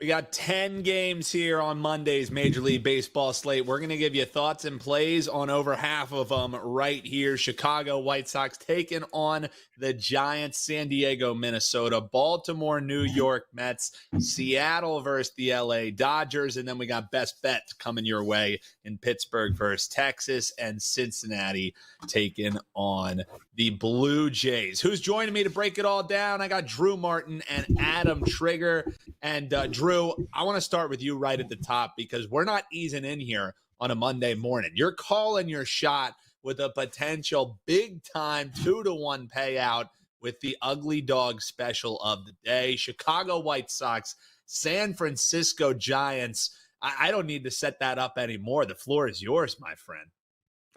We got 10 games here on Monday's Major League Baseball slate. We're going to give you thoughts and plays on over half of them right here. Chicago White Sox taking on the Giants, San Diego, Minnesota, Baltimore, New York Mets, Seattle versus the LA Dodgers, and then we got best bets coming your way in Pittsburgh versus Texas, and Cincinnati taking on the Blue Jays. Who's joining me to break it all down? I got Drew Martin and Adam Trigger. And Drew, I want to start with you right at the top because we're not easing in here on a Monday morning. You're calling your shot with a potential big-time 2-1 payout with the Ugly Dog special of the day. Chicago White Sox, San Francisco Giants. I don't need to set that up anymore. The floor is yours, my friend.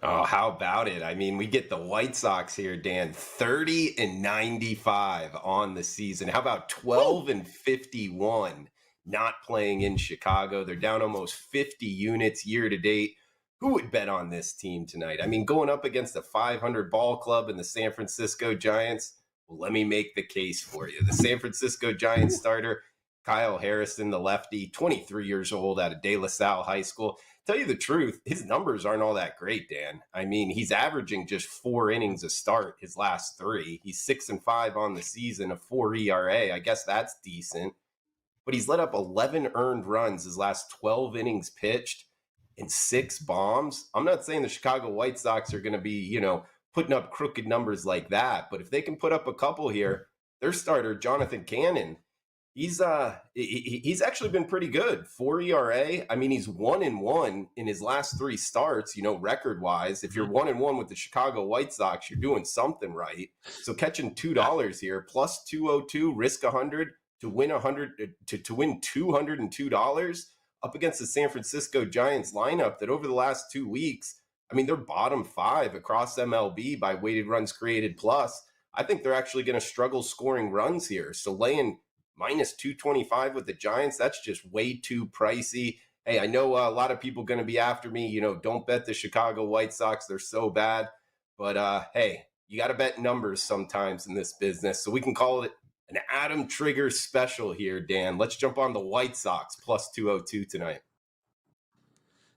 Oh, how about it? I mean, we get the White Sox here, Dan, 30-95 on the season. How about 12-51 not playing in Chicago? They're down almost 50 units year to date. Who would bet on this team tonight? I mean, going up against a 500 ball club and the San Francisco Giants, well, let me make the case for you. The San Francisco Giants starter, Kyle Harrison, the lefty, 23 years old out of De La Salle High School. Tell you the truth, his numbers aren't all that great, Dan. I mean, he's averaging just 4 innings a start his last 3. He's 6-5 on the season, a 4 ERA. I guess that's decent. But he's let up 11 earned runs his last 12 innings pitched and 6 bombs. I'm not saying the Chicago White Sox are going to be, putting up crooked numbers like that. But if they can put up a couple here, their starter, Jonathan Cannon, he's actually been pretty good. 4 ERA. I mean, he's 1-1 in his last 3 starts, record wise. If you're 1-1 with the Chicago White Sox, you're doing something right. So catching $2 here, plus 202, risk 100 to win 100 to win $202 up against the San Francisco Giants lineup that over the last 2 weeks, I mean, they're bottom 5 across MLB by weighted runs created plus. I think they're actually going to struggle scoring runs here. So laying minus 225 with the Giants, that's just way too pricey. Hey, I know a lot of people going to be after me, don't bet the Chicago White Sox. They're so bad. But hey, you got to bet numbers sometimes in this business. So we can call it an Adam Trigger special here, Dan. Let's jump on the White Sox plus 202 tonight.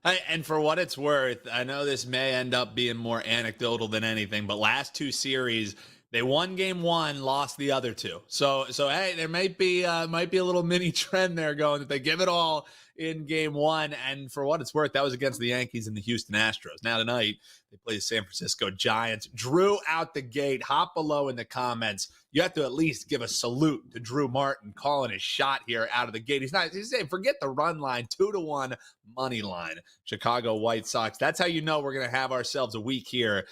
And for what it's worth, I know this may end up being more anecdotal than anything, but last 2 series, they won game 1, lost the other 2. So hey, there might be a little mini trend there going that they give it all in game 1. And for what it's worth, that was against the Yankees and the Houston Astros. Now tonight, they play the San Francisco Giants. Drew out the gate. Hop below in the comments. You have to at least give a salute to Drew Martin calling his shot here out of the gate. He's saying, forget the run line, 2-1 money line. Chicago White Sox. That's how you know we're going to have ourselves a week here,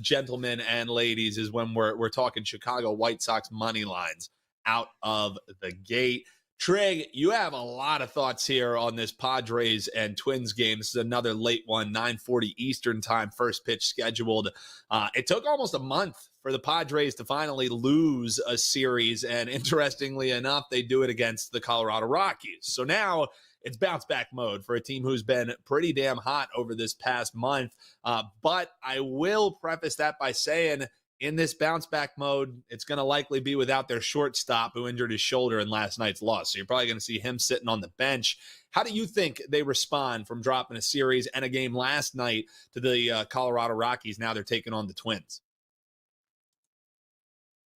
gentlemen and ladies, is when we're talking Chicago White Sox money lines out of the gate. Trig, you have a lot of thoughts here on this Padres and Twins game. This is another late one, 9:40 Eastern time, first pitch scheduled. It took almost a month for the Padres to finally lose a series, and interestingly enough, they do it against the Colorado Rockies. So now it's bounce back mode for a team who's been pretty damn hot over this past month. But I will preface that by saying, in this bounce back mode, it's going to likely be without their shortstop who injured his shoulder in last night's loss. So you're probably going to see him sitting on the bench. How do you think they respond from dropping a series and a game last night to the Colorado Rockies? Now they're taking on the Twins.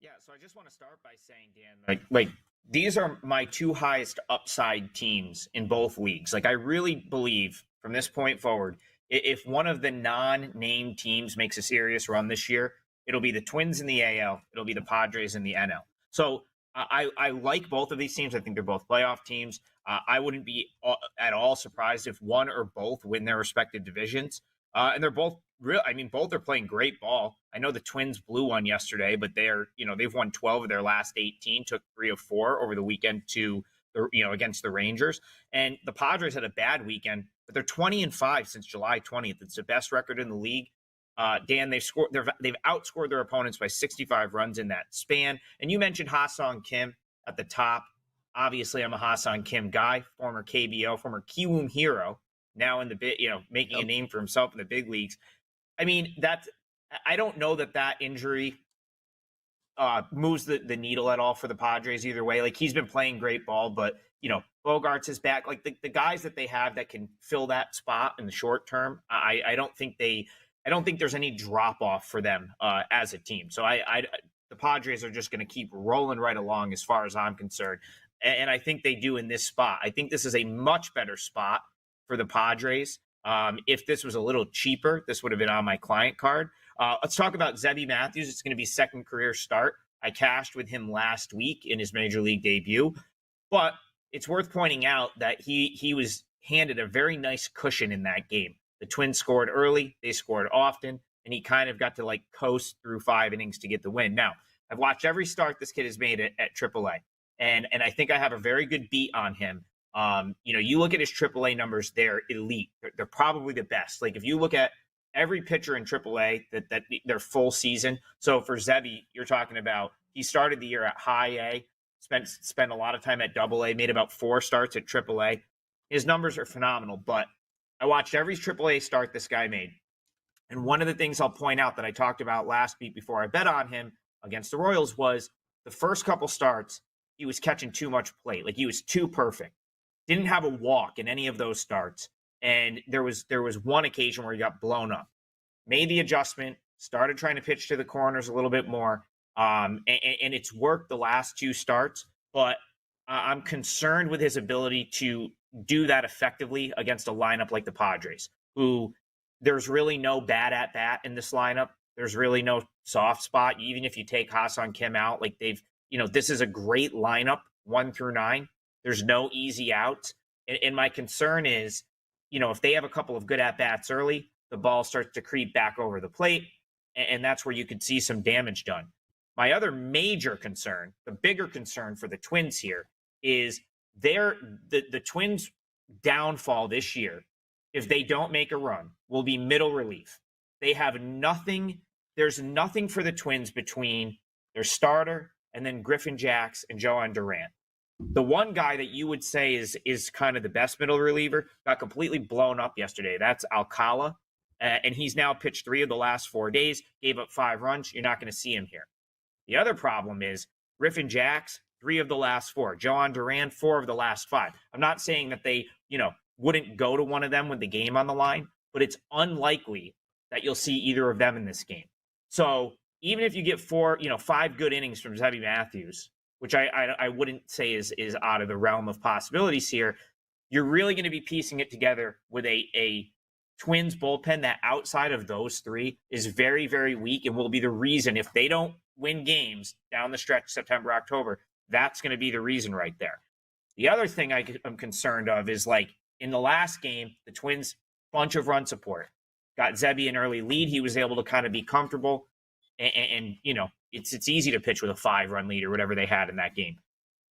Yeah, so I just want to start by saying, Dan, like these are my 2 highest upside teams in both leagues. Like, I really believe from this point forward, if one of the non-named teams makes a serious run this year, it'll be the Twins in the AL. It'll be the Padres in the NL. So I like both of these teams. I think they're both playoff teams. I wouldn't be at all surprised if one or both win their respective divisions. And they're both real. I mean, both are playing great ball. I know the Twins blew one yesterday, but they've won 12 of their last 18, took 3 of 4 over the weekend against the Rangers. And the Padres had a bad weekend, but they're 20-5 since July 20th. It's the best record in the league. Dan, they've outscored their opponents by 65 runs in that span. And you mentioned Ha-Seong Kim at the top. Obviously, I'm a Ha-Seong Kim guy, former KBO, former Kiwoom hero, now in the making a name for himself in the big leagues. I mean, I don't know that injury moves the needle at all for the Padres either way. Like, he's been playing great ball, but, Bogarts is back. Like, the guys that they have that can fill that spot in the short term, I don't think there's any drop off for them as a team. So the Padres are just going to keep rolling right along as far as I'm concerned. And I think they do in this spot. I think this is a much better spot for the Padres. If this was a little cheaper, this would have been on my client card. Let's talk about Zebby Matthews. It's going to be second career start. I cashed with him last week in his major league debut. But it's worth pointing out that he was handed a very nice cushion in that game. The Twins scored early, they scored often, and he kind of got to coast through 5 innings to get the win. Now, I've watched every start this kid has made at AAA, and I think I have a very good beat on him. You look at his AAA numbers, they're elite. They're probably the best. Like, if you look at every pitcher in AAA that their full season. So for Zebby, you're talking about he started the year at high A, spent a lot of time at AA, made about 4 starts at AAA. His numbers are phenomenal, but I watched every AAA start this guy made. And one of the things I'll point out that I talked about last week before I bet on him against the Royals was the first couple starts, he was catching too much plate. Like, he was too perfect. Didn't have a walk in any of those starts. And there was one occasion where he got blown up. Made the adjustment, started trying to pitch to the corners a little bit more. And it's worked the last 2 starts, but I'm concerned with his ability to do that effectively against a lineup like the Padres, who there's really no bad at bat in this lineup. There's really no soft spot. Even if you take Ha-Seong Kim out, like this is a great lineup 1 through 9. There's no easy outs. And my concern is, if they have a couple of good at bats early, the ball starts to creep back over the plate. And that's where you could see some damage done. My other major concern, the bigger concern for the Twins here, is the Twins' downfall this year, if they don't make a run, will be middle relief. They have nothing. There's nothing for the Twins between their starter and then Griffin Jax and Johan Durant. The one guy that you would say is kind of the best middle reliever got completely blown up yesterday. That's Alcala, and he's now pitched 3 of the last 4 days, gave up 5 runs. You're not going to see him here. The other problem is Griffin Jax, 3 of the last 4. Johan Durant, 4 of the last 5. I'm not saying that they, wouldn't go to one of them with the game on the line, but it's unlikely that you'll see either of them in this game. So even if you get 5 good innings from Zebby Matthews, which I wouldn't say is out of the realm of possibilities here, you're really going to be piecing it together with a Twins bullpen that outside of those 3 is very, very weak and will be the reason if they don't win games down the stretch, September, October, that's going to be the reason right there. The other thing I'm concerned of is, in the last game, the Twins, bunch of run support. Got Zebby an early lead. He was able to kind of be comfortable. And it's easy to pitch with a 5-run lead or whatever they had in that game.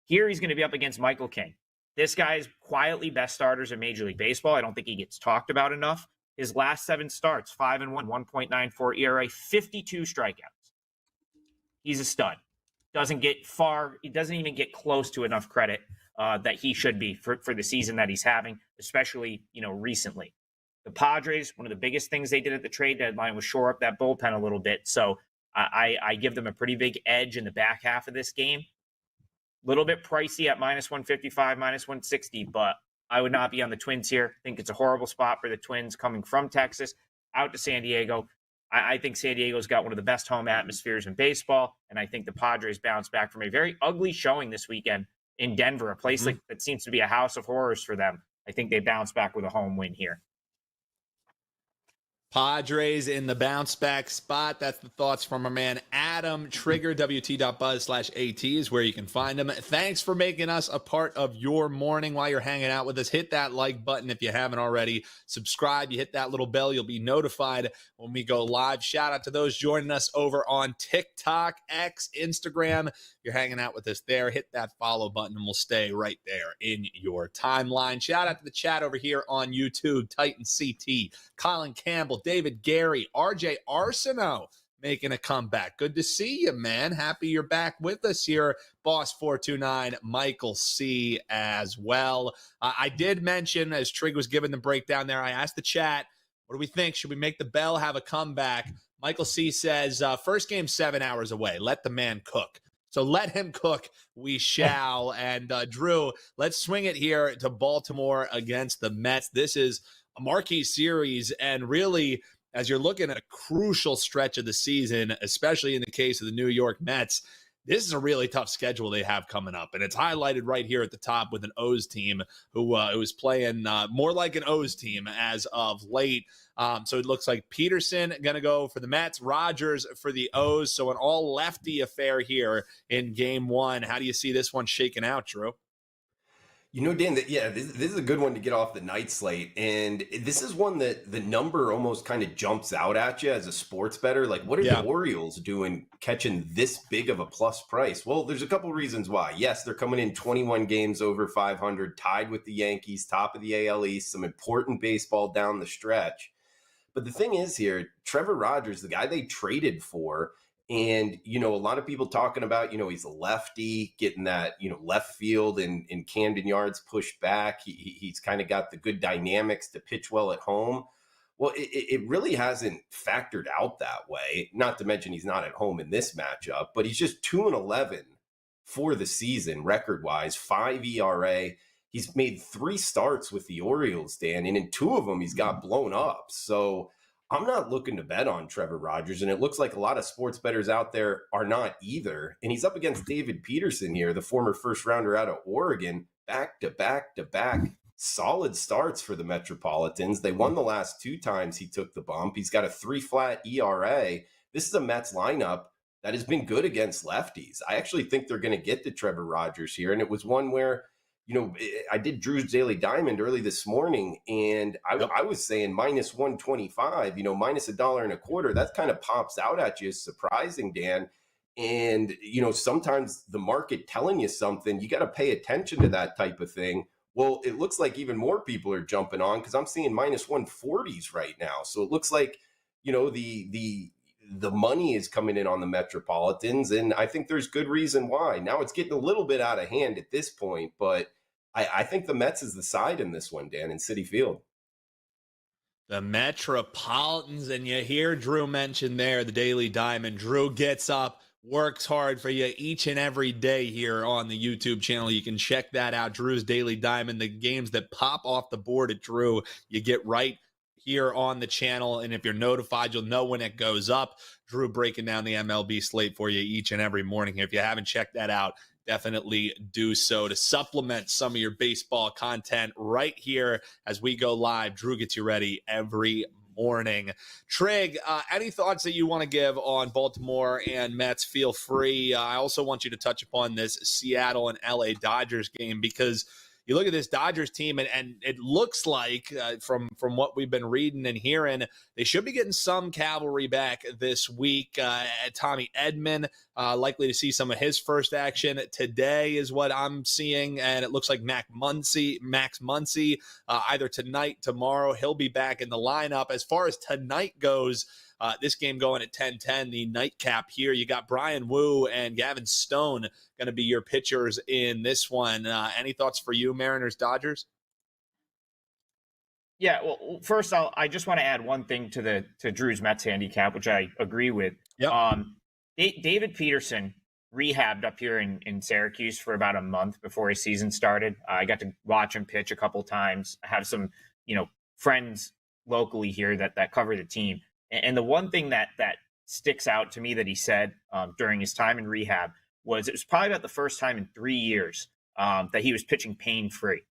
Here he's going to be up against Michael King. This guy's quietly best starters in Major League Baseball. I don't think he gets talked about enough. His last 7 starts, 5-1, 1.94 ERA, 52 strikeouts. He's a stud. Doesn't get far. He doesn't even get close to enough credit that he should be for the season that he's having, especially, recently. The Padres, one of the biggest things they did at the trade deadline was shore up that bullpen a little bit. So I give them a pretty big edge in the back half of this game. A little bit pricey at -155, -160, but I would not be on the Twins here. I think it's a horrible spot for the Twins coming from Texas out to San Diego. I think San Diego's got one of the best home atmospheres in baseball, and I think the Padres bounce back from a very ugly showing this weekend in Denver, a place that seems to be a house of horrors for them. I think they bounce back with a home win here. Padres in the bounce back spot. That's the thoughts from our man Adam Trigger. WT.buzz/AT is where you can find him. Thanks for making us a part of your morning while you're hanging out with us. Hit that like button if you haven't already. Subscribe. You hit that little bell. You'll be notified when we go live. Shout out to those joining us over on TikTok, X, Instagram. You're hanging out with us there. Hit that follow button and we'll stay right there in your timeline. Shout out to the chat over here on YouTube. Titan CT, Colin Campbell, David Gary, RJ Arsenault making a comeback. Good to see you, man. Happy you're back with us here. Boss 429, Michael C as well. I did mention, as Trig was giving the breakdown there, I asked the chat, what do we think? Should we make the Bell have a comeback? Michael C says, first game 7 hours away. Let the man cook. So let him cook. We shall. And Drew, let's swing it here to Baltimore against the Mets. This is a marquee series. And really, as you're looking at a crucial stretch of the season, especially in the case of the New York Mets, this is a really tough schedule they have coming up. And it's highlighted right here at the top with an O's team who is playing more like an O's team as of late. So it looks like Peterson going to go for the Mets, Rogers for the O's. So an all lefty affair here in game one. How do you see this one shaking out, Drew? Dan, this is a good one to get off the night slate. And this is one that the number almost kind of jumps out at you as a sports bettor. Like, what are the Orioles doing catching this big of a plus price? Well, there's a couple reasons why. Yes, they're coming in 21 games over 500, tied with the Yankees, top of the AL East, some important baseball down the stretch. But the thing is here, Trevor Rogers, the guy they traded for, and, a lot of people talking about, he's a lefty, getting that, left field and Camden Yards pushed back. He's kind of got the good dynamics to pitch well at home. Well, it really hasn't factored out that way, not to mention he's not at home in this matchup, but he's just 2-11 for the season, record-wise, 5 ERA. He's made 3 starts with the Orioles, Dan, and in 2 of them, he's got blown up. So I'm not looking to bet on Trevor Rogers, and it looks like a lot of sports bettors out there are not either. And he's up against David Peterson here, the former first rounder out of Oregon, back to back to back. Solid starts for the Metropolitans. They won the last 2 times he took the bump. He's got a 3-flat ERA. This is a Mets lineup that has been good against lefties. I actually think they're going to get to Trevor Rogers here. And it was one where, I did Drew's Daily Diamond early this morning, and I was saying minus 125, minus $1.25. That kind of pops out at you as surprising, Dan. And, sometimes the market telling you something, you got to pay attention to that type of thing. Well, it looks like even more people are jumping on because I'm seeing minus 140s right now. So it looks like, the money is coming in on the Metropolitans, and I think there's good reason why. Now it's getting a little bit out of hand at this point, but I think the Mets is the side in this one, Dan, in Citi Field. The Metropolitans, and you hear Drew mention there, the Daily Diamond. Drew gets up, works hard for you each and every day here on the YouTube channel. You can check that out, Drew's Daily Diamond. The games that pop off the board at Drew, you get right here on the channel, and if you're notified, you'll know when it goes up. Drew breaking down the MLB slate for you each and every morning here. If you haven't checked that out, definitely do so to supplement some of your baseball content right here as we go live. Drew gets you ready every morning. Trig, any thoughts that you want to give on Baltimore and Mets? Feel free. I also want you to touch upon this Seattle and LA Dodgers game, because you look at this Dodgers team, and it looks like from what we've been reading and hearing, they should be getting some cavalry back this week. Tommy Edman, likely to see some of his first action today is what I'm seeing, and it looks like Max Muncy, either tonight, tomorrow, he'll be back in the lineup. As far as tonight goes, this game going at 10:10, the nightcap here. You got Bryan Wu and Gavin Stone going to be your pitchers in this one. Any thoughts for you, Mariners, Dodgers? Yeah, well, first I just want to add one thing to Drew's Mets handicap, which I agree with. Yep. David Peterson rehabbed up here in Syracuse for about a month before his season started. I got to watch him pitch a couple times. I have some, friends locally here that cover the team. And the one thing that sticks out to me that he said during his time in rehab was it was probably about the first time in 3 years that he was pitching pain-free.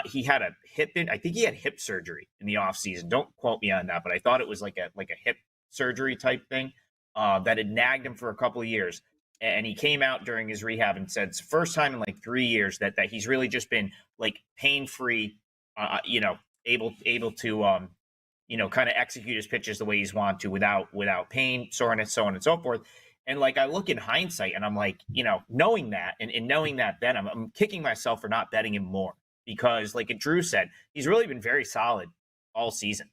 He had I think he had hip surgery in the offseason. Don't quote me on that, but I thought it was like a hip surgery type thing that had nagged him for a couple of years. And he came out during his rehab and said it's the first time in like 3 years that he's really just been like pain-free, able to kind of execute his pitches the way he's want to without pain, soreness, so on and so forth. And like, I look in hindsight and I'm like, knowing that and knowing that, then I'm kicking myself for not betting him more, because like Drew said, he's really been very solid all season.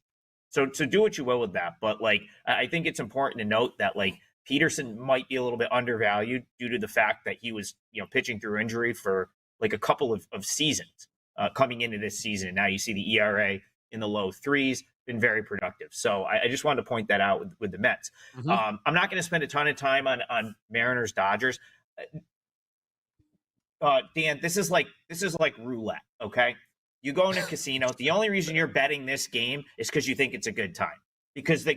So do what you will with that. But like, I think it's important to note that like Peterson might be a little bit undervalued due to the fact that he was, pitching through injury for like a couple of seasons coming into this season. Now you see the ERA in the low 3s. been very productive. So I just wanted to point that out with the Mets. I'm not going to spend a ton of time on Mariners Dodgers. Dan, this is like roulette. Okay, you go in a casino. The only reason you're betting this game is because you think it's a good time. Because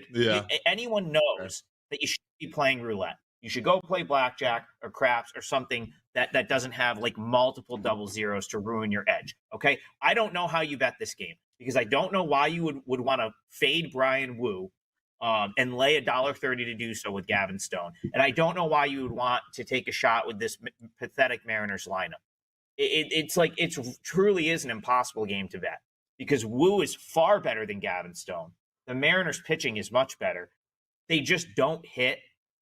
anyone knows that you should be playing roulette. You should go play blackjack or craps or something that doesn't have like multiple double zeros to ruin your edge. Okay. I don't know how you bet this game because I don't know why you would want to fade Bryan Wu and lay $1.30 to do so with Gavin Stone. And I don't know why you would want to take a shot with this pathetic Mariners lineup. It's like it truly is an impossible game to bet because Wu is far better than Gavin Stone. The Mariners pitching is much better. They just don't hit.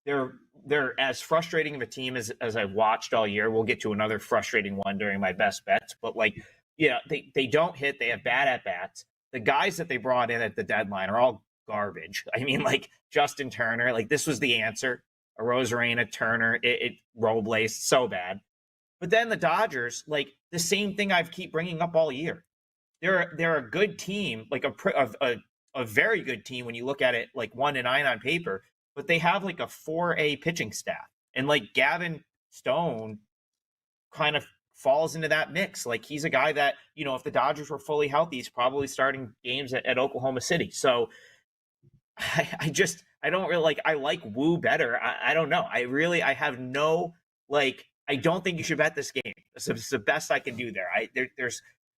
They're as frustrating of a team as I've watched all year. We'll get to another frustrating one during my best bets, but they don't hit. They have bad at bats. The guys that they brought in at the deadline are all garbage. I mean, like Justin Turner, like this was the answer. A Rosarena, Turner, Robles, so bad. But then the Dodgers, like the same thing I keep bringing up all year. They're a good team, like a very good team when you look at it like 1-9 on paper. But they have like a 4A pitching staff. And like Gavin Stone kind of falls into that mix. Like he's a guy that, if the Dodgers were fully healthy, he's probably starting games at Oklahoma City. So I don't really like, I like Wu better. I don't know. I have no, like, I don't think you should bet this game. It's the best I can do there.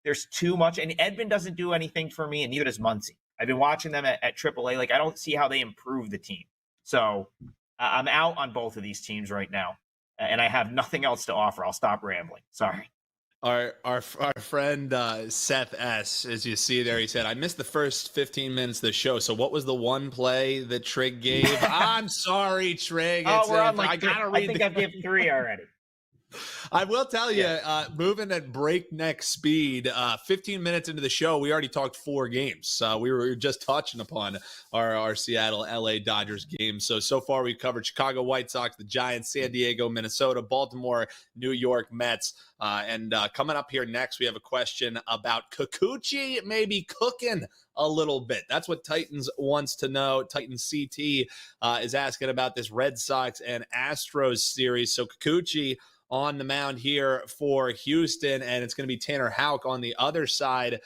There's too much. And Edman doesn't do anything for me, and neither does Muncy. I've been watching them at AAA. Like, I don't see how they improve the team. So I'm out on both of these teams right now, and I have nothing else to offer. I'll stop rambling. Sorry. Our friend Seth S, as you see there, he said, I missed the first 15 minutes of the show. So what was the one play that Trig gave? I'm sorry, Trig. We're on like I think I've given 3 already. I will tell you, moving at breakneck speed, 15 minutes into the show, we already talked 4 games. We were just touching upon our Seattle, LA Dodgers game. So far we've covered Chicago White Sox, the Giants, San Diego, Minnesota, Baltimore, New York Mets. And coming up here next, we have a question about Kikuchi maybe cooking a little bit. That's what Titans wants to know. Titans CT is asking about this Red Sox and Astros series. So Kikuchi on the mound here for Houston, and it's going to be Tanner Houck on the other side.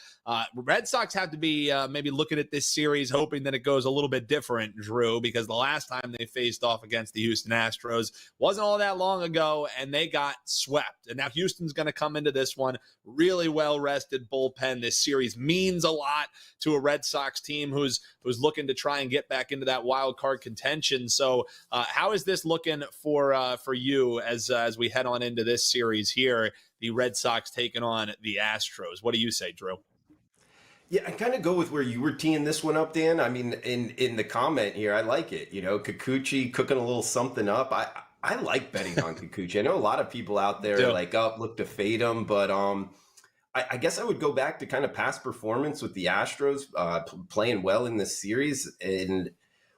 Red Sox have to be maybe looking at this series hoping that it goes a little bit different, Drew, because the last time they faced off against the Houston Astros wasn't all that long ago, and they got swept. And now Houston's going to come into this one really well-rested bullpen. This series means a lot to a Red Sox team who's looking to try and get back into that wild card contention. So how is this looking for you as we head on into this series here, the Red Sox taking on the Astros? What do you say, Drew? Yeah, I kind of go with where you were teeing this one up, Dan. I mean, in the comment here, I like it. Kikuchi cooking a little something up. I like betting on Kikuchi. I know a lot of people out there look to fade him, but I guess I would go back to kind of past performance with the Astros playing well in this series. And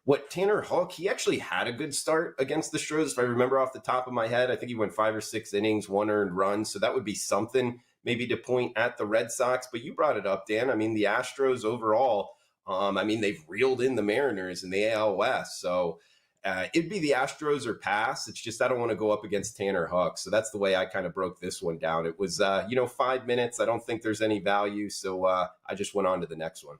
what Tanner Houck, he actually had a good start against the Astros. If I remember off the top of my head, I think he went 5 or 6 innings, 1 earned run. So that would be something maybe to point at the Red Sox. But you brought it up, Dan. I mean, the Astros overall, they've reeled in the Mariners in the AL West. So it'd be the Astros or pass. It's just I don't want to go up against Tanner Houck. So that's the way I kind of broke this one down. It was, 5 minutes. I don't think there's any value. So I just went on to the next one.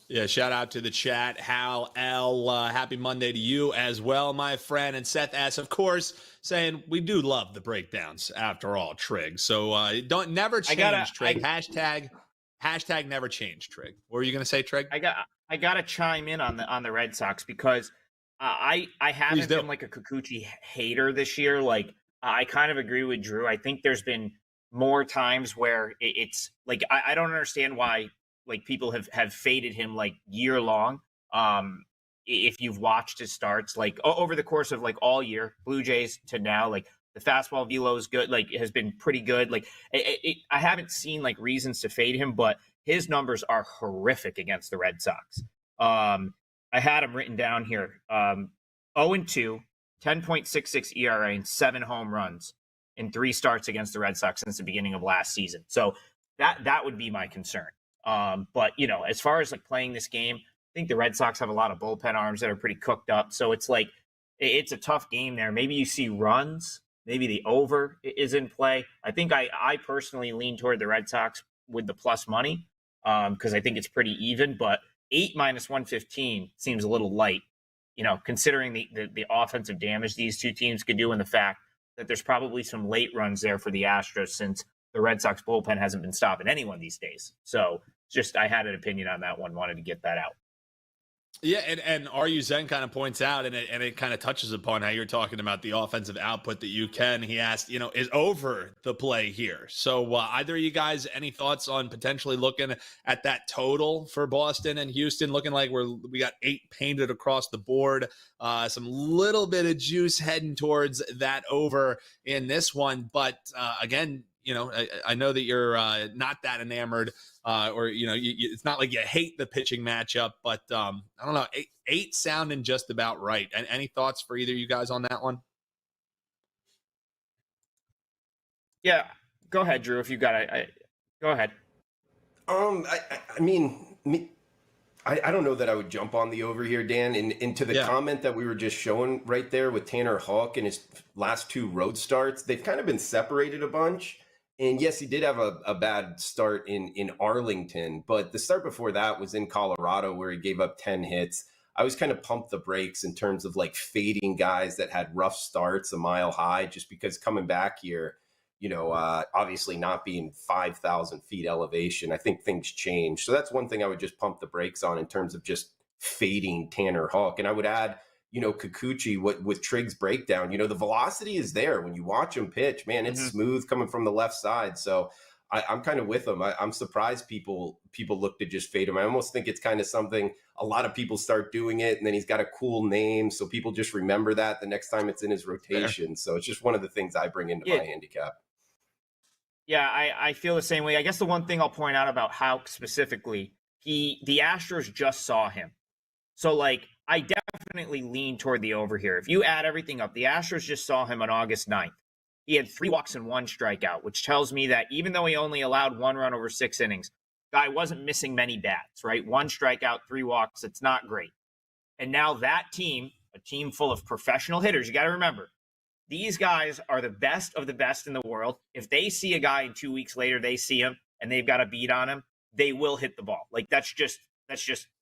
Yeah, shout out to the chat. Hal L, happy Monday to you as well, my friend. And Seth S, of course, saying we do love the breakdowns after all, Trig. So don't never change, Trig. Hashtag never change, Trig. What were you going to say, Trig? I got to chime in on the Red Sox because I haven't been like a Kikuchi hater this year. Like I kind of agree with Drew. I think there's been more times where it's like I don't understand why like people have faded him like year long. If you've watched his starts, like over the course of like all year, Blue Jays to now, like the fastball velo is good, like has been pretty good. Like I haven't seen like reasons to fade him, but his numbers are horrific against the Red Sox. I had him written down here. 0-2, 10.66 ERA and 7 home runs in 3 starts against the Red Sox since the beginning of last season. So that would be my concern. But, as far as like playing this game, I think the Red Sox have a lot of bullpen arms that are pretty cooked up. So it's like, it's a tough game there. Maybe you see runs, maybe the over is in play. I think I personally lean toward the Red Sox with the plus money because I think it's pretty even, but 8 minus 115 seems a little light, considering the offensive damage these two teams could do and the fact that there's probably some late runs there for the Astros since the Red Sox bullpen hasn't been stopping anyone these days. So I had an opinion on that one, wanted to get that out. Yeah, and RU Zen kind of points out, and it kind of touches upon how you're talking about the offensive output that you can. He asked, is over the play here. So either of you guys, any thoughts on potentially looking at that total for Boston and Houston, looking like we got 8 painted across the board, some little bit of juice heading towards that over in this one. But again, I know that you're not that enamored or, it's not like you hate the pitching matchup, but I don't know, eight sounding just about right. And any thoughts for either of you guys on that one? Yeah, go ahead, Drew, if you got it. Go ahead. I don't know that I would jump on the over here, Dan. And to the comment that we were just showing right there with Tanner Houck and his last 2 road starts, they've kind of been separated a bunch. And yes, he did have a bad start in Arlington, but the start before that was in Colorado where he gave up 10 hits. I was kind of pumped the brakes in terms of like fading guys that had rough starts a mile high, just because coming back here, obviously not being 5,000 feet elevation, I think things change. So that's one thing I would just pump the brakes on in terms of just fading Tanner Houck. And I would add, Kikuchi with Triggs breakdown, the velocity is there when you watch him pitch, man, it's smooth coming from the left side. So I'm kind of with him. I'm surprised people look to just fade him. I almost think it's kind of something a lot of people start doing it, and then he's got a cool name, so people just remember that the next time it's in his rotation. So it's just one of the things I bring into my handicap. Yeah, I feel the same way. I guess the one thing I'll point out about Houck specifically, the Astros just saw him. So like I definitely lean toward the over here. If you add everything up, the Astros just saw him on August 9th. He had 3 walks and 1 strikeout, which tells me that even though he only allowed 1 run over 6 innings, guy wasn't missing many bats, right? 1 strikeout, 3 walks. It's not great. And now that team, a team full of professional hitters, you got to remember, these guys are the best of the best in the world. If they see a guy and 2 weeks later, they see him and they've got a beat on him, they will hit the ball. Like that's just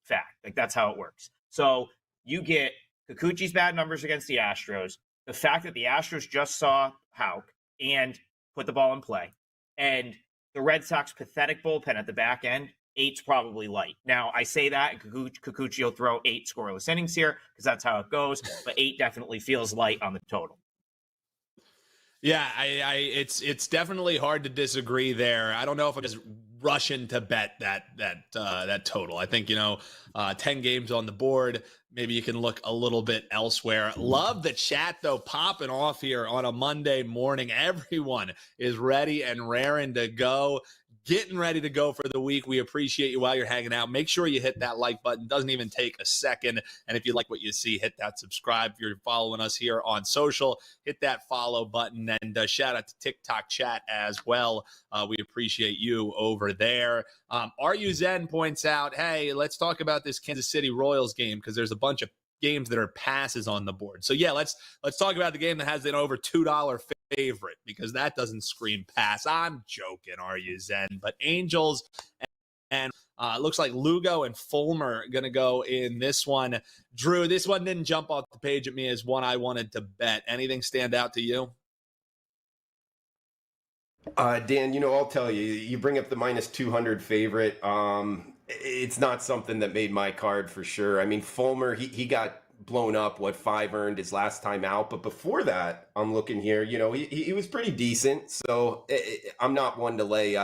fact. Like that's how it works. So you get Kikuchi's bad numbers against the Astros, the fact that the Astros just saw Houck and put the ball in play, and the Red Sox pathetic bullpen at the back end, 8's probably light. Now, I say that, and Kikuchi will throw 8 scoreless innings here because that's how it goes, but 8 definitely feels light on the total. Yeah, it's definitely hard to disagree there. I don't know if I'm just rushing to bet that total. I think 10 games on the board. Maybe you can look a little bit elsewhere. Love the chat though, popping off here on a Monday morning. Everyone is ready and raring to go. Getting ready to go for the week. We appreciate you while you're hanging out. Make sure you hit that like button. Doesn't even take a second. And if you like what you see, hit that subscribe. If you're following us here on social, hit that follow button. And shout out to TikTok chat as well. We appreciate you over there. RU Zen points out, hey, let's talk about this Kansas City Royals game because there's a bunch of games that are passes on the board. So yeah, let's talk about the game that has an over $2 favorite because that doesn't scream pass. I'm joking, are you, Zen? But Angels and looks like Lugo and Fulmer are going to go in this one. Drew, this one didn't jump off the page at me as one I wanted to bet. Anything stand out to you? Dan, I'll tell you, you bring up the minus 200 favorite. It's not something that made my card for sure. I mean, Fulmer, he got blown up, 5 earned his last time out. But before that, I'm looking here, he was pretty decent. So I'm not one to lay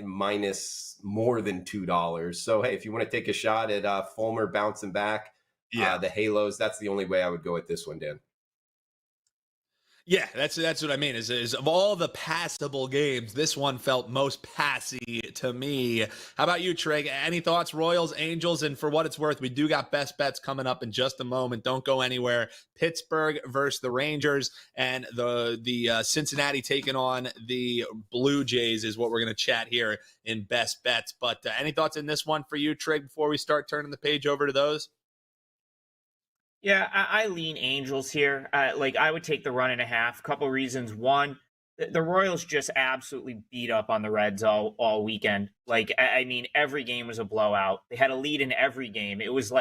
minus more than $2. So, hey, if you want to take a shot at Fulmer bouncing back, the Halos, that's the only way I would go at this one, Dan. Yeah, that's what I mean. Is of all the passable games, this one felt most passy to me. How about you, Trig? Any thoughts? Royals, Angels, and for what it's worth, we do got best bets coming up in just a moment. Don't go anywhere. Pittsburgh versus the Rangers, and the Cincinnati taking on the Blue Jays is what we're going to chat here in best bets. But any thoughts in this one for you, Trig? Before we start turning the page over to those. Yeah, I lean Angels here. I would take the 1.5. Couple reasons. One, the Royals just absolutely beat up on the Reds all weekend. I mean, every game was a blowout. They had a lead in every game. It was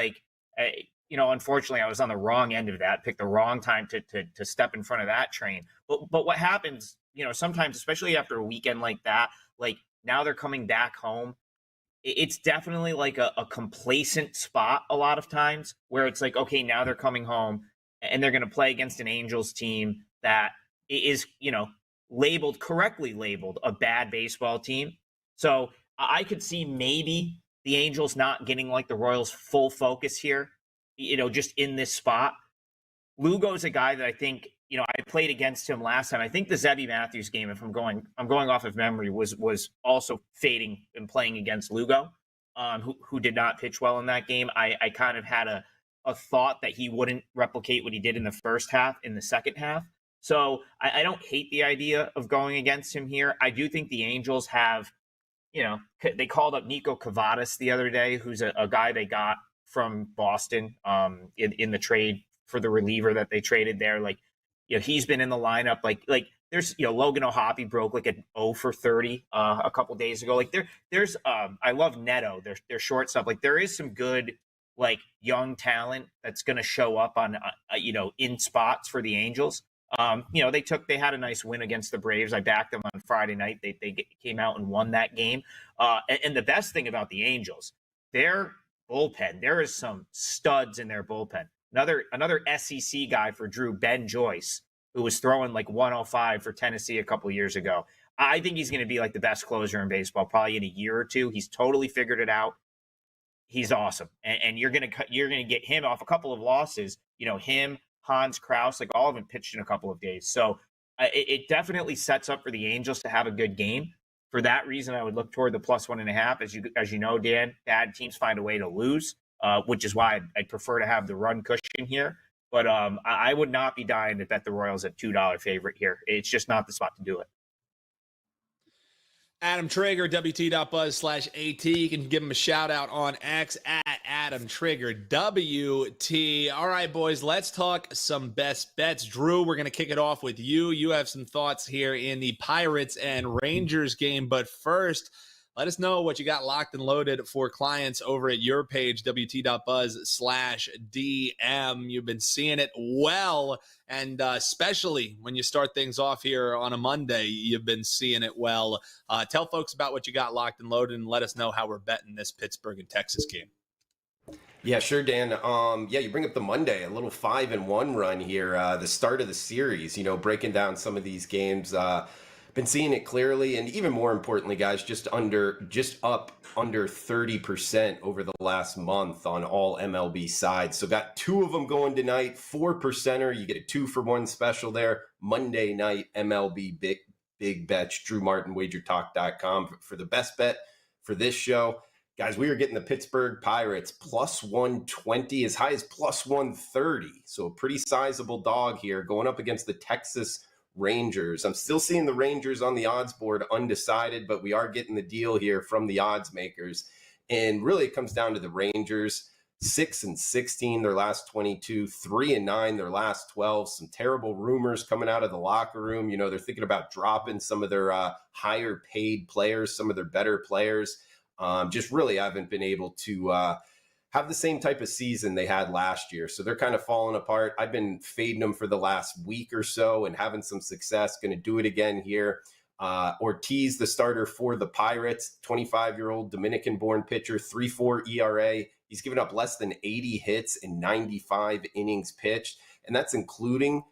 unfortunately, I was on the wrong end of that. Picked the wrong time to step in front of that train. But what happens, sometimes, especially after a weekend like that, now they're coming back home. It's definitely like a complacent spot a lot of times where it's like, okay, now they're coming home and they're going to play against an Angels team that is, correctly labeled a bad baseball team. So I could see maybe the Angels not getting like the Royals full focus here, just in this spot. Lugo's a guy that I think, I played against him last time. I think the Zebby Matthews game, if I'm going off of memory, was also fading and playing against Lugo, who did not pitch well in that game. I kind of had a thought that he wouldn't replicate what he did in the first half in the second half. So I don't hate the idea of going against him here. I do think the Angels have, they called up Nico Cavadas the other day, who's a guy they got from Boston in the trade for the reliever that they traded there. He's been in the lineup. There's, Logan O'Hoppe broke like an 0 for 30 a couple days ago. There's I love Neto, their shortstop. There is some good young talent that's going to show up on in spots for the Angels. They had a nice win against the Braves. I backed them on Friday night. They came out and won that game. And the best thing about the Angels, their bullpen, there is some studs in their bullpen. Another SEC guy for Drew, Ben Joyce, who was throwing 105 for Tennessee a couple years ago. I think he's going to be the best closer in baseball probably in a year or two. He's totally figured it out. He's awesome, and you're gonna get him off a couple of losses. Him, Hans Kraus, all of them pitched in a couple of days. So it definitely sets up for the Angels to have a good game. For that reason, I would look toward the plus 1.5. As you know, Dan, bad teams find a way to lose. Which is why I'd prefer to have the run cushion here. But I would not be dying to bet the Royals at $2 favorite here. It's just not the spot to do it. Adam Trigger, WT.buzz/AT. You can give him a shout out on X at Adam Trigger WT. All right, boys, let's talk some best bets. Drew, we're going to kick it off with you. You have some thoughts here in the Pirates and Rangers game. But first, let us know what you got locked and loaded for clients over at your page, WT.buzz/DM. You've been seeing it well, and especially when you start things off here on a Monday, you've been seeing it well. Tell folks about what you got locked and loaded and let us know how we're betting this Pittsburgh and Texas game. Yeah, sure, Dan. You bring up the Monday, a little 5-1 run here, the start of the series, breaking down some of these games. Been seeing it clearly, and even more importantly, guys, just up under 30% over the last month on all MLB sides. So got two of them going tonight, 4%er. You get a 2-for-1 special there. Monday night MLB big bets. Drew Martin, WagerTalk.com for the best bet for this show. Guys, we are getting the Pittsburgh Pirates plus 120, as high as plus 130. So a pretty sizable dog here going up against the Texas Rangers. I'm still seeing the Rangers on the odds board undecided, but we are getting the deal here from the odds makers. And really it comes down to the Rangers, 6-16 their last 22, 3-9 their last 12. Some terrible rumors coming out of the locker room. They're thinking about dropping some of their higher paid players, some of their better players. Just really haven't been able to have the same type of season they had last year. So they're kind of falling apart. I've been fading them for the last week or so and having some success. Going to do it again here. Ortiz, the starter for the Pirates, 25-year-old Dominican-born pitcher, 3.4 ERA. He's given up less than 80 hits in 95 innings pitched. And that's including,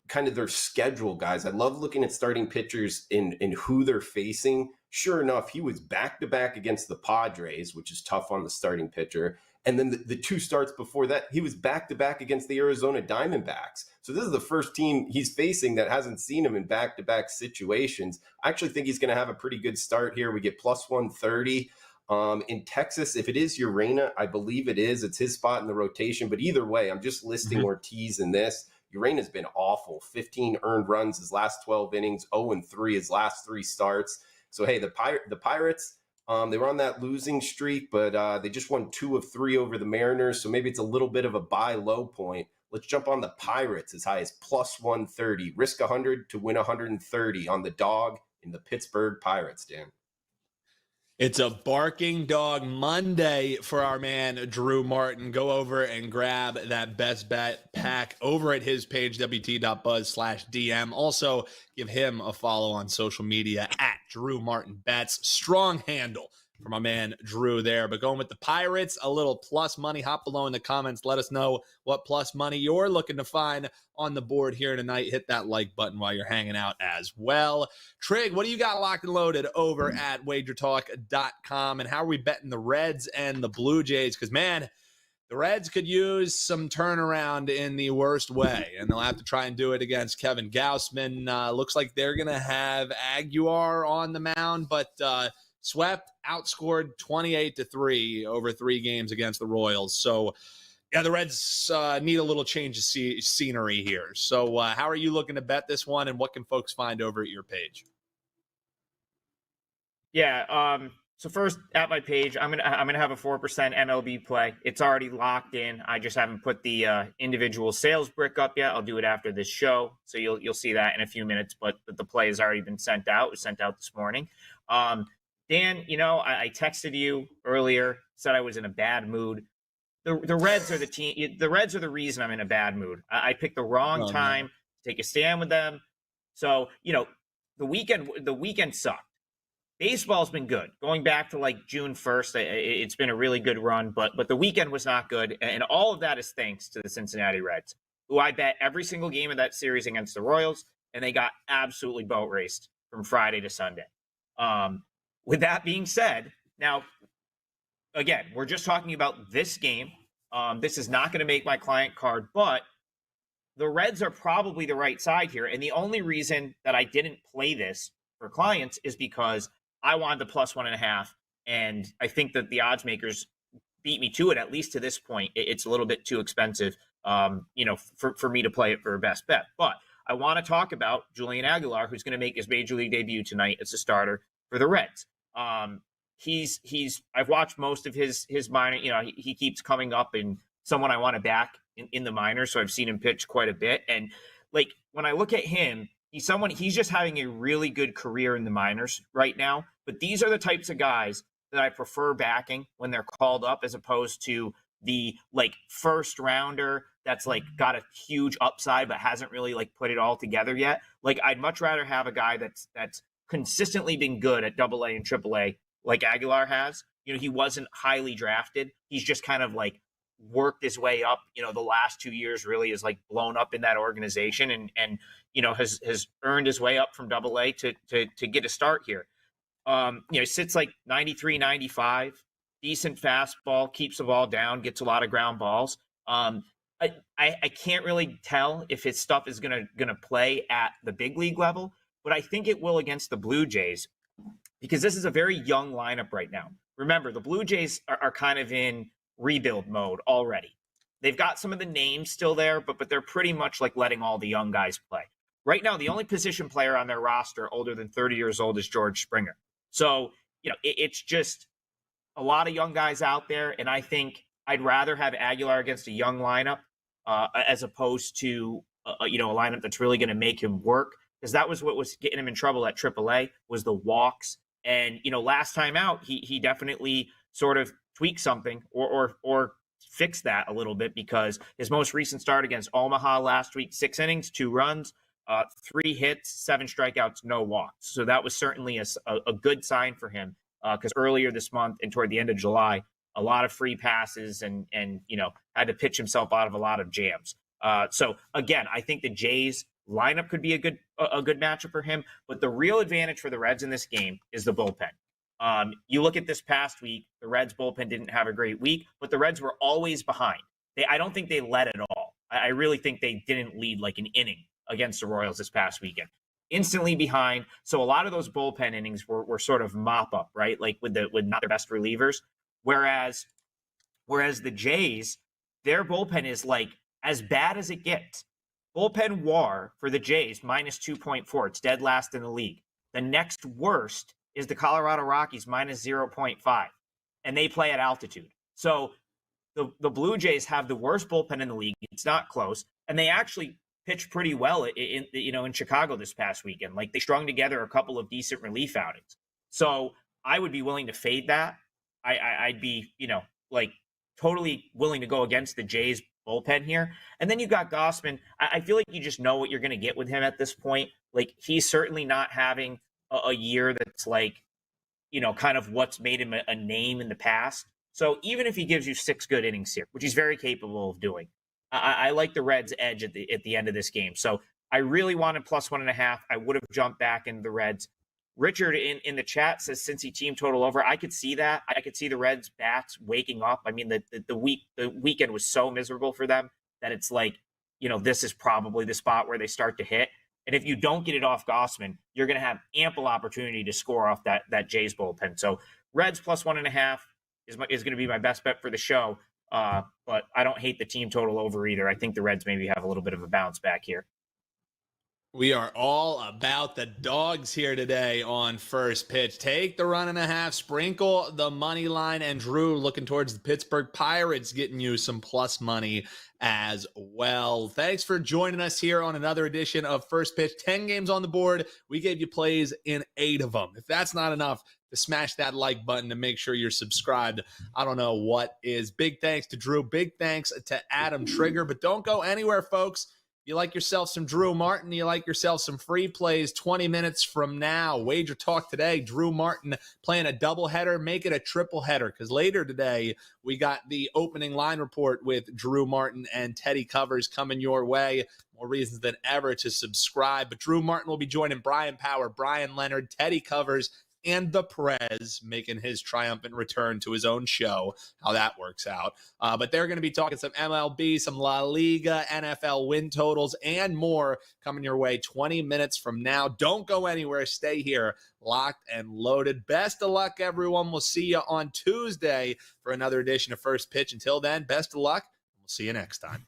kind of their schedule, guys. I love looking at starting pitchers in who they're facing. Sure enough, he was back-to-back against the Padres, which is tough on the starting pitcher. And then the two starts before that, he was back-to-back against the Arizona Diamondbacks. So this is the first team he's facing that hasn't seen him in back-to-back situations. I actually think he's going to have a pretty good start here. We get plus 130. In Texas, if it is Urena, I believe it is. It's his spot in the rotation. But either way, I'm just listing Ortiz in this. Urena's been awful. 15 earned runs his last 12 innings, 0-3 his last 3 starts. So, hey, the Pirates, they were on that losing streak, but they just won 2 of 3 over the Mariners. So maybe it's a little bit of a buy low point. Let's jump on the Pirates as high as plus 130. Risk 100 to win 130 on the dog in the Pittsburgh Pirates, Dan. It's a barking dog Monday for our man, Drew Martin. Go over and grab that best bet pack over at his page, wt.buzz/DM. Also, give him a follow on social media at Drew Martin Bets. Strong handle for my man, Drew there. But going with the Pirates, a little plus money. Hop below in the comments. Let us know what plus money you're looking to find on the board here tonight. Hit that like button while you're hanging out as well. Trig, what do you got locked and loaded over at WagerTalk.com? And how are we betting the Reds and the Blue Jays? Because, man, the Reds could use some turnaround in the worst way, and they'll have to try and do it against Kevin Gausman. Looks like they're going to have Aguilar on the mound, but swept, outscored 28-3 over 3 games against the Royals. So, yeah, the Reds need a little change of scenery here. So how are you looking to bet this one, and what can folks find over at your page? Yeah, so first at my page, I'm gonna have a 4% MLB play. It's already locked in. I just haven't put the individual sales brick up yet. I'll do it after this show, so you'll see that in a few minutes. But the play has already been sent out. It was sent out this morning. Dan, I texted you earlier, said I was in a bad mood. The Reds are the team. The Reds are the reason I'm in a bad mood. I picked the wrong time to take a stand with them. So, the weekend sucked. Baseball's been good. Going back to like June 1st, it's been a really good run, but the weekend was not good. And all of that is thanks to the Cincinnati Reds, who I bet every single game of that series against the Royals, and they got absolutely boat raced from Friday to Sunday. With that being said, now, again, we're just talking about this game. This is not going to make my client card, but the Reds are probably the right side here. And the only reason that I didn't play this for clients is because I wanted the plus 1.5. And I think that the odds makers beat me to it, at least to this point. It's a little bit too expensive, for me to play it for a best bet. But I want to talk about Julian Aguilar, who's going to make his major league debut tonight as a starter for the Reds. I've watched most of his minor, he keeps coming up in someone I want to back in the minors. So I've seen him pitch quite a bit. And like, when I look at him, he's just having a really good career in the minors right now. But these are the types of guys that I prefer backing when they're called up, as opposed to the like first rounder that's like got a huge upside, but hasn't really like put it all together yet. Like, I'd much rather have a guy that's consistently been good at AA and AAA like Aguilar has. He wasn't highly drafted. He's just kind of like worked his way up. The last 2 years really is like blown up in that organization and has earned his way up from AA to get a start here. He sits like 93, 95, decent fastball, keeps the ball down, gets a lot of ground balls. I can't really tell if his stuff is gonna play at the big league level, but I think it will against the Blue Jays, because this is a very young lineup right now. Remember, the Blue Jays are kind of in rebuild mode already. They've got some of the names still there, but they're pretty much like letting all the young guys play. Right now, the only position player on their roster older than 30 years old is George Springer. So, it's just a lot of young guys out there, and I think I'd rather have Aguilar against a young lineup as opposed to a lineup that's really going to make him work, because that was what was getting him in trouble at AAA, was the walks. And last time out, he definitely sort of tweaked something or fixed that a little bit, because his most recent start against Omaha last week, 6 innings, 2 runs, 3 hits, 7 strikeouts, no walks. So that was certainly a good sign for him, because earlier this month and toward the end of July, a lot of free passes and had to pitch himself out of a lot of jams. So again, I think the Jays lineup could be a good matchup for him, but the real advantage for the Reds in this game is the bullpen. You look at this past week, the Reds bullpen didn't have a great week, but the Reds were always behind. I don't think they led at all. I really think they didn't lead like an inning against the Royals this past weekend. Instantly behind. So a lot of those bullpen innings were sort of mop up, right? Like with not their best relievers. Whereas the Jays, their bullpen is like as bad as it gets. Bullpen WAR for the Jays minus 2.4. It's dead last in the league. The next worst is the Colorado Rockies minus 0.5, and they play at altitude. So the Blue Jays have the worst bullpen in the league. It's not close, and they actually pitched pretty well in Chicago this past weekend. Like they strung together a couple of decent relief outings. So I would be willing to fade that. I'd be like totally willing to go against the Jays bullpen here. And then you got Gausman. I feel like you just know what you're going to get with him at this point. Like he's certainly not having a year that's like, kind of what's made him a name in the past. So even if he gives you 6 good innings here, which he's very capable of doing, I like the Reds' edge at the end of this game. So I really wanted plus 1.5. I would have jumped back into the Reds. Richard in the chat says Cincy team total over. I could see that. I could see the Reds bats waking up. I mean, the weekend was so miserable for them that it's like, this is probably the spot where they start to hit. And if you don't get it off Gausman, you're going to have ample opportunity to score off that Jays bullpen. So Reds plus 1.5 is going to be my best bet for the show. But I don't hate the team total over either. I think the Reds maybe have a little bit of a bounce back here. We are all about the dogs here today on First Pitch. Take the 1.5, sprinkle the money line, and Drew looking towards the Pittsburgh Pirates, getting you some plus money as well. Thanks for joining us here on another edition of First Pitch. 10 games on the board. We gave you plays in 8 of them. If that's not enough to smash that like button to make sure you're subscribed, I don't know what is. Big thanks to Drew. Big thanks to Adam Trigger. But don't go anywhere, folks. You like yourself some Drew Martin, you like yourself some free plays 20 minutes from now. Wager Talk today, Drew Martin playing a doubleheader, make it a triple header, because later today we got the opening line report with Drew Martin and Teddy Covers coming your way. More reasons than ever to subscribe. But Drew Martin will be joining Brian Power, Brian Leonard, Teddy Covers, and the Prez, making his triumphant return to his own show, how that works out. But they're going to be talking some MLB, some La Liga, NFL win totals, and more coming your way 20 minutes from now. Don't go anywhere. Stay here, locked and loaded. Best of luck, everyone. We'll see you on Tuesday for another edition of First Pitch. Until then, best of luck. We'll see you next time.